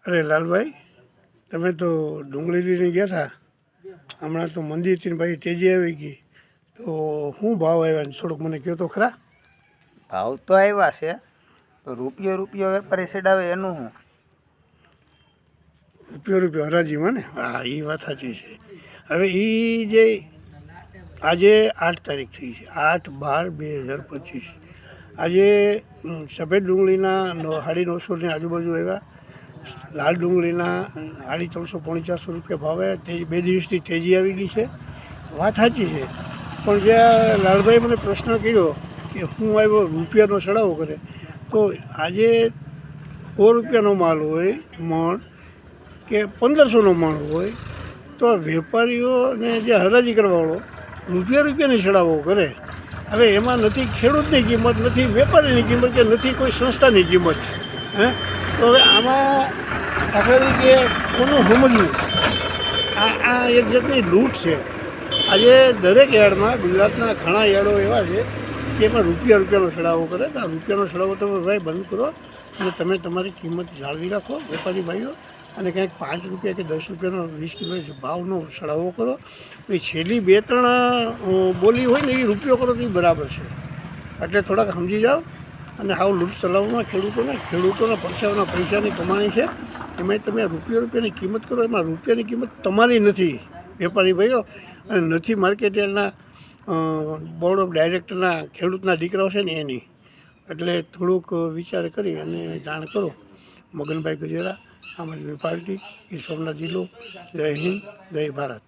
અરે લાલભાઈ, તમે તો ડુંગળી લઈને ગયા હતા, હમણાં તો મંદિરથી ભાઈ તેજી આવી ગઈ, તો શું ભાવ આવ્યા થોડુંક મને કહો તો ખરા. ભાવ તો આવ્યા છે, તો રૂપિયો વેપારી ચડાવે એનું શું? રૂપિયો હરાજીમાં ને? હા, એ વાત સાચી છે. હવે એ જે આજે 8 તારીખ થઈ છે, 8/12/2025. આજે સફેદ ડુંગળીના 950 આજુબાજુ આવ્યા, લાલ ડુંગળીના 350-450 રૂપિયા ભાવે. તે 2 દિવસથી તેજી આવી ગઈ છે, વાત સાચી છે. પણ જ્યાં લાલભાઈ મને પ્રશ્ન કર્યો કે હું આવ્યો રૂપિયાનો ચડાવો કરે, તો આજે 100 રૂપિયાનો માલ હોય મણ કે 1500નો મણ હોય, તો વેપારીઓને જે હરાજી કરવાવાળો રૂપિયાની ચડાવો કરે. હવે એમાં નથી ખેડૂતની કિંમત, નથી વેપારીની કિંમત, કે નથી કોઈ સંસ્થાની કિંમત. તો હવે આમાં દાખલા તરીકે કોનું સમજવું? આ એક જાતની લૂંટ છે. આજે દરેક યાર્ડમાં, ગુજરાતના ઘણા યાર્ડો એવા છે કે એમાં રૂપિયાનો ચડાવો કરે. તો આ રૂપિયાનો ચડાવો તમે ભાઈ બંધ કરો અને તમે તમારી કિંમત જાળવી રાખો વેપારી ભાઈઓ, અને કંઈક 5 રૂપિયા કે 10 રૂપિયાનો 20 કિલો ભાવનો ચડાવો કરો. એ છેલ્લી 2-3 બોલી હોય ને એ રૂપિયો કરો તો એ બરાબર છે. એટલે થોડાક સમજી જાઓ. અને હાવ લૂંટ ચલાવવામાં ખેડૂતોના પરસેવાના પૈસાની કમાણી છે. એમાં તમે રૂપિયાની કિંમત કરો, એમાં રૂપિયાની કિંમત તમારી નથી વેપારી ભાઈઓ, અને નથી માર્કેટયાર્ડના બોર્ડ ઓફ ડાયરેક્ટરના ખેડૂતના દીકરાઓ છે ને એની. એટલે થોડુંક વિચાર કરી અને જાણ કરો. મગનભાઈ ગજેરા, આમ આદમી પાર્ટી, ગીર સોમનાથ જિલ્લો. જય હિન્દ, જય ભારત.